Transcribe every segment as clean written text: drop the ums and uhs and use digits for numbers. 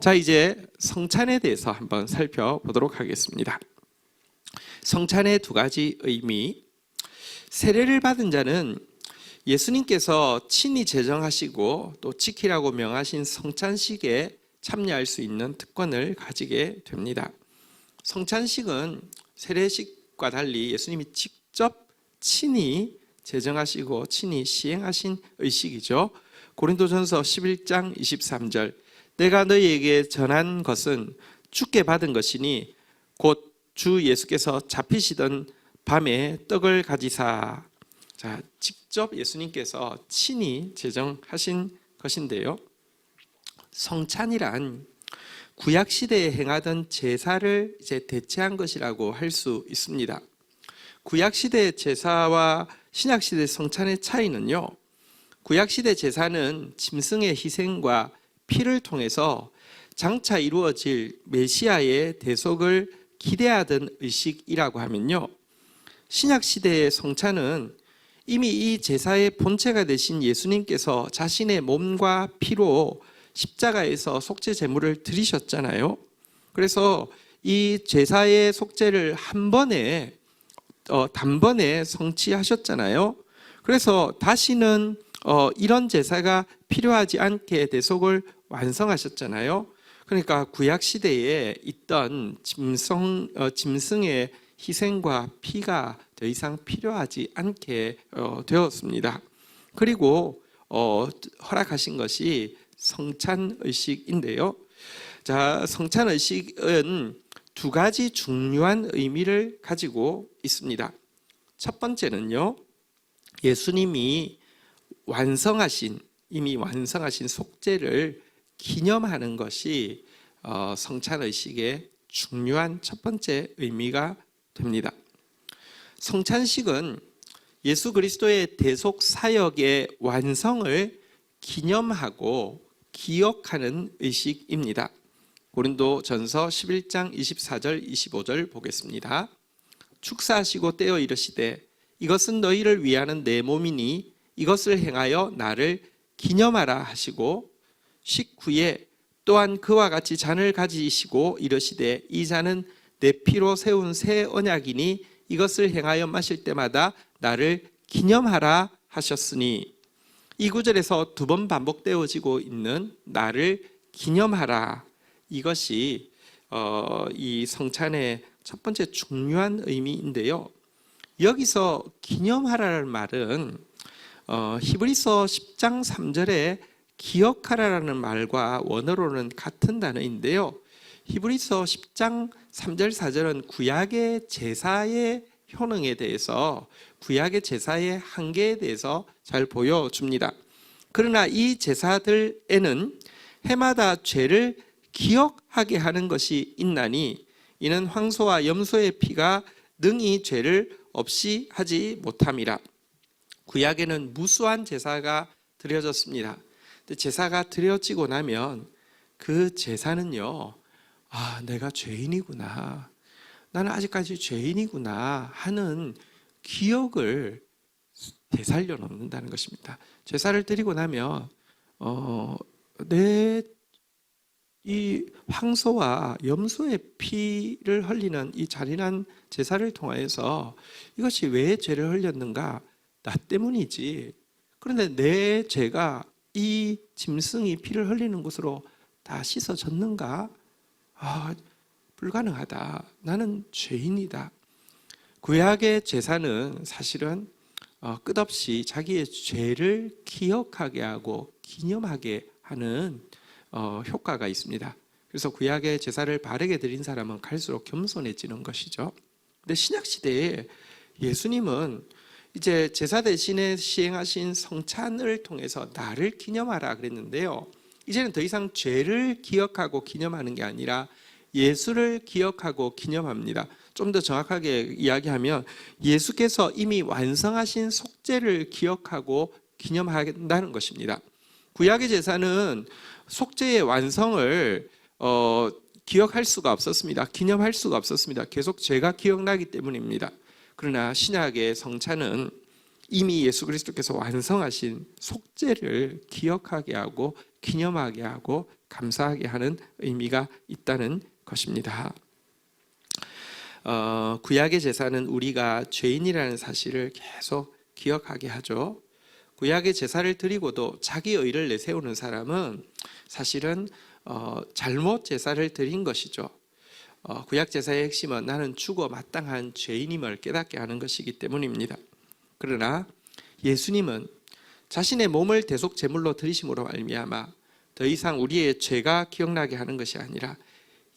자, 이제 성찬에 대해서 한번 살펴보도록 하겠습니다. 성찬의 두 가지 의미. 세례를 받은 자는 예수님께서 친히 제정하시고 또 지키라고 명하신 성찬식에 참여할 수 있는 특권을 가지게 됩니다. 성찬식은 세례식과 달리 예수님이 직접 친히 제정하시고 친히 시행하신 의식이죠. 고린도전서 11장 23절, 내가 너희에게 전한 것은 주께 받은 것이니 곧 주 예수께서 잡히시던 밤에 떡을 가지사. 자, 직접 예수님께서 친히 제정하신 것인데요. 성찬이란 구약 시대에 행하던 제사를 이제 대체한 것이라고 할 수 있습니다. 구약 시대 제사와 신약 시대 성찬의 차이는요, 구약 시대 제사는 짐승의 희생과 피를 통해서 장차 이루어질 메시아의 대속을 기대하던 의식이라고 하면요, 신약 시대의 성찬은 이미 이 제사의 본체가 되신 예수님께서 자신의 몸과 피로 십자가에서 속죄 제물을 드리셨잖아요. 그래서 이 제사의 속죄를 한 번에 단번에 성취하셨잖아요. 그래서 다시는 이런 제사가 필요하지 않게 대속을 완성하셨잖아요. 그러니까 구약 시대에 있던 짐승의 희생과 피가 더 이상 필요하지 않게 되었습니다. 그리고 허락하신 것이 성찬의식인데요. 자, 성찬의식은 두 가지 중요한 의미를 가지고 있습니다. 첫 번째는요, 예수님이 이미 완성하신 속죄를 기념하는 것이 성찬의식의 중요한 첫 번째 의미가 됩니다. 성찬식은 예수 그리스도의 대속 사역의 완성을 기념하고 기억하는 의식입니다. 고린도전서 11장 24절 25절 보겠습니다. 축사하시고 떼어 이르시되 이것은 너희를 위하는 내 몸이니 이것을 행하여 나를 기념하라 하시고, 식후에 또한 그와 같이 잔을 가지시고 이르시되 이 잔은 내 피로 세운 새 언약이니 이것을 행하여 마실 때마다 나를 기념하라 하셨으니, 이 구절에서 두 번 반복되어지고 있는 나를 기념하라, 이것이 이 성찬의 첫 번째 중요한 의미인데요. 여기서 기념하라는 말은 히브리서 10장 3절에 기억하라라는 말과 원어로는 같은 단어인데요. 히브리서 10장 3절 4절은 구약의 제사의 효능에 대해서, 구약의 제사의 한계에 대해서 잘 보여줍니다. 그러나 이 제사들에는 해마다 죄를 기억하게 하는 것이 있나니 이는 황소와 염소의 피가 능히 죄를 없이 하지 못함이라. 구약에는 무수한 제사가 드려졌습니다. 근데 제사가 드려지고 나면 그 제사는요, 내가 죄인이구나, 나는 아직까지 죄인이구나 하는 기억을 되살려 놓는다는 것입니다. 제사를 드리고 나면 내 이 황소와 염소의 피를 흘리는 이 잔인한 제사를 통하여서 이것이 왜 죄를 흘렸는가? 나 때문이지. 그런데 내 죄가 이 짐승이 피를 흘리는 곳으로 다 씻어졌는가? 불가능하다. 나는 죄인이다. 구약의 제사는 사실은 끝없이 자기의 죄를 기억하게 하고 기념하게 하는 효과가 있습니다. 그래서 구약의 제사를 바르게 드린 사람은 갈수록 겸손해지는 것이죠. 근데 신약 시대에 예수님은 이제 제사 대신에 시행하신 성찬을 통해서 나를 기념하라 그랬는데요. 이제는 더 이상 죄를 기억하고 기념하는 게 아니라 예수를 기억하고 기념합니다. 좀 더 정확하게 이야기하면 예수께서 이미 완성하신 속죄를 기억하고 기념한다는 것입니다. 구약의 제사는 속죄의 완성을 기억할 수가 없었습니다. 기념할 수가 없었습니다. 계속 죄가 기억나기 때문입니다. 그러나 신약의 성찬은 이미 예수 그리스도께서 완성하신 속죄를 기억하게 하고 기념하게 하고 감사하게 하는 의미가 있다는 것입니다. 구약의 제사는 우리가 죄인이라는 사실을 계속 기억하게 하죠. 구약의 제사를 드리고도 자기 의를 내세우는 사람은 사실은 잘못 제사를 드린 것이죠. 구약 제사의 핵심은 나는 죽어 마땅한 죄인임을 깨닫게 하는 것이기 때문입니다. 그러나 예수님은 자신의 몸을 대속 제물로 드리심으로 말미암아 더 이상 우리의 죄가 기억나게 하는 것이 아니라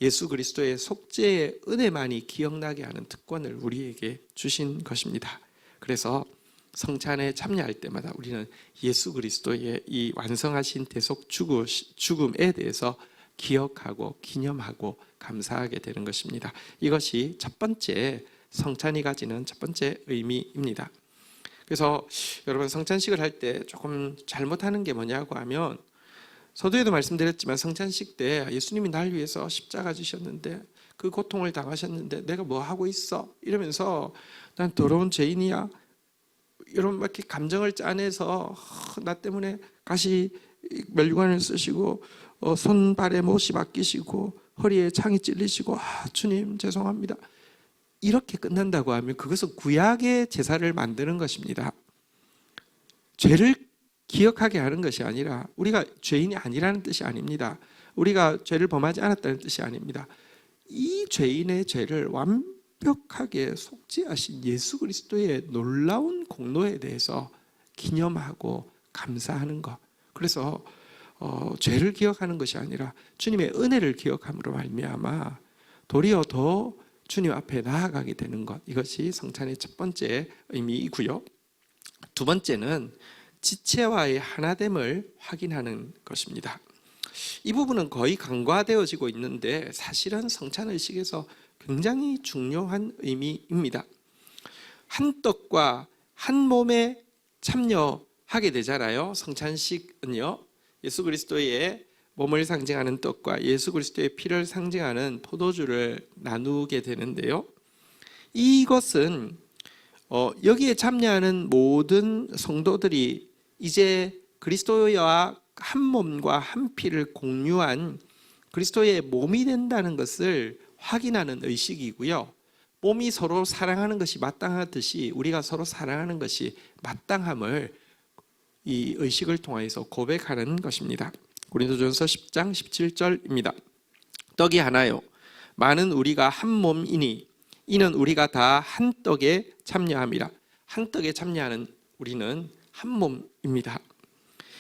예수 그리스도의 속죄의 은혜만이 기억나게 하는 특권을 우리에게 주신 것입니다. 그래서 성찬에 참여할 때마다 우리는 예수 그리스도의 이 완성하신 대속 죽음에 대해서 기억하고 기념하고 감사하게 되는 것입니다. 이것이 첫 번째 성찬이 가지는 첫 번째 의미입니다. 그래서 여러분 성찬식을 할 때 조금 잘못하는 게 뭐냐고 하면, 서두에도 말씀드렸지만 성찬식 때 예수님이 날 위해서 십자가 지셨는데 그 고통을 당하셨는데 내가 뭐 하고 있어? 이러면서 난 더러운 죄인이야, 이런 이렇게 감정을 짜내서 나 때문에 가시 멸류관을 쓰시고 손발에 못이 박히시고 허리에 창이 찔리시고 주님 죄송합니다, 이렇게 끝난다고 하면 그것은 구약의 제사를 만드는 것입니다. 죄를 기억하게 하는 것이 아니라, 우리가 죄인이 아니라는 뜻이 아닙니다. 우리가 죄를 범하지 않았다는 뜻이 아닙니다. 이 죄인의 죄를 완벽하게 속죄하신 예수 그리스도의 놀라운 공로에 대해서 기념하고 감사하는 것. 그래서 죄를 기억하는 것이 아니라 주님의 은혜를 기억함으로 말미암아 도리어 더 주님 앞에 나아가게 되는 것, 이것이 성찬의 첫 번째 의미이고요. 두 번째는 지체와의 하나됨을 확인하는 것입니다. 이 부분은 거의 간과되어지고 있는데 사실은 성찬의식에서 굉장히 중요한 의미입니다. 한 떡과 한 몸에 참여하게 되잖아요. 성찬식은요, 예수 그리스도의 몸을 상징하는 떡과 예수 그리스도의 피를 상징하는 포도주를 나누게 되는데요. 이것은 여기에 참여하는 모든 성도들이 이제 그리스도와 한 몸과 한 피를 공유한 그리스도의 몸이 된다는 것을 확인하는 의식이고요. 몸이 서로 사랑하는 것이 마땅하듯이 우리가 서로 사랑하는 것이 마땅함을 이 의식을 통해서 고백하는 것입니다. 고린도전서 10장 17절입니다. 떡이 하나요, 많은 우리가 한 몸이니 이는 우리가 다 한 떡에 참여함이라. 한 떡에 참여하는 우리는 한 몸입니다.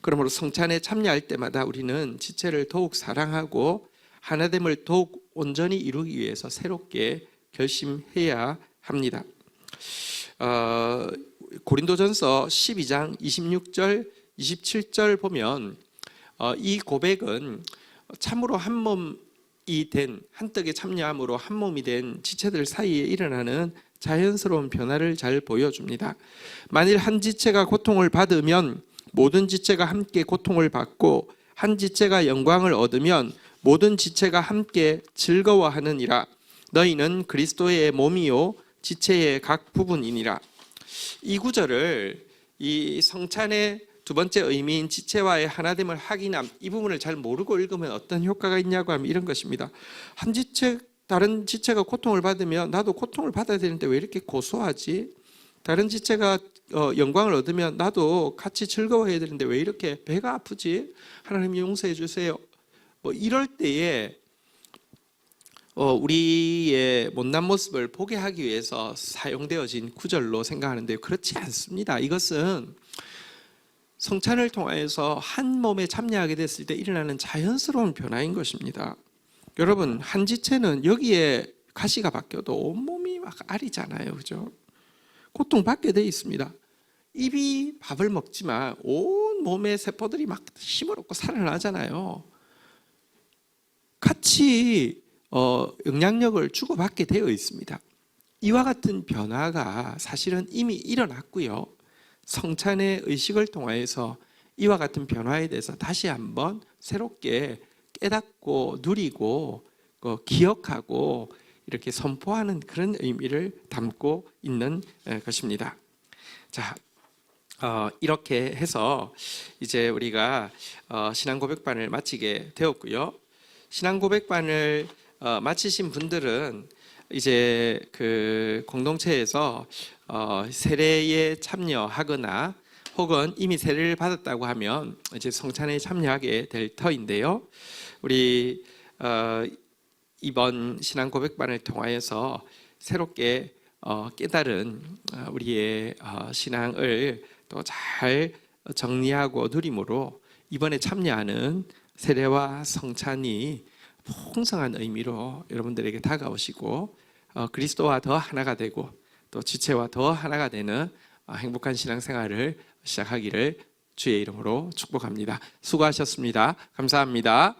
그러므로 성찬에 참여할 때마다 우리는 지체를 더욱 사랑하고 하나됨을 더욱 온전히 이루기 위해서 새롭게 결심해야 합니다. 고린도전서 12장 26절 27절 보면 이 고백은 참으로 한 몸이 된, 한 떡에 참여함으로 한 몸이 된 지체들 사이에 일어나는 자연스러운 변화를 잘 보여줍니다. 만일 한 지체가 고통을 받으면 모든 지체가 함께 고통을 받고, 한 지체가 영광을 얻으면 모든 지체가 함께 즐거워하느니라. 너희는 그리스도의 몸이요 지체의 각 부분이니라. 이 구절을 이 성찬의 두 번째 의미인 지체와의 하나됨을 확인함, 이 부분을 잘 모르고 읽으면 어떤 효과가 있냐고 하면 이런 것입니다. 한 지체, 다른 지체가 고통을 받으면 나도 고통을 받아야 되는데 왜 이렇게 고소하지? 다른 지체가 영광을 얻으면 나도 같이 즐거워해야 되는데 왜 이렇게 배가 아프지? 하나님 용서해 주세요. 뭐 이럴 때에 우리의 못난 모습을 보게 하기 위해서 사용되어진 구절로 생각하는데 그렇지 않습니다. 이것은 성찬을 통해서 한 몸에 참여하게 됐을 때 일어나는 자연스러운 변화인 것입니다. 여러분, 한 지체는 여기에 가시가 바뀌어도 온몸이 막 아리잖아요. 그죠? 고통받게 돼 있습니다. 입이 밥을 먹지만 온 몸의 세포들이 막 힘을 얻고 살아나잖아요. 같이 영향력을 주고받게 되어 있습니다. 이와 같은 변화가 사실은 이미 일어났고요. 성찬의 의식을 통해서 이와 같은 변화에 대해서 다시 한번 새롭게 깨닫고 누리고 기억하고 이렇게 선포하는 그런 의미를 담고 있는 것입니다. 자, 이렇게 해서 이제 우리가 신앙 고백반을 마치게 되었고요. 신앙 고백반을 마치신 분들은 이제 그 공동체에서 세례에 참여하거나 혹은 이미 세례를 받았다고 하면 이제 성찬에 참여하게 될 터인데요. 우리 이번 신앙 고백반을 통하여서 새롭게 깨달은 우리의 신앙을 또 잘 정리하고 누림으로 이번에 참여하는 세례와 성찬이 풍성한 의미로 여러분들에게 다가오시고 그리스도와 더 하나가 되고 또 지체와 더 하나가 되는 행복한 신앙생활을 시작하기를 주의 이름으로 축복합니다. 수고하셨습니다. 감사합니다.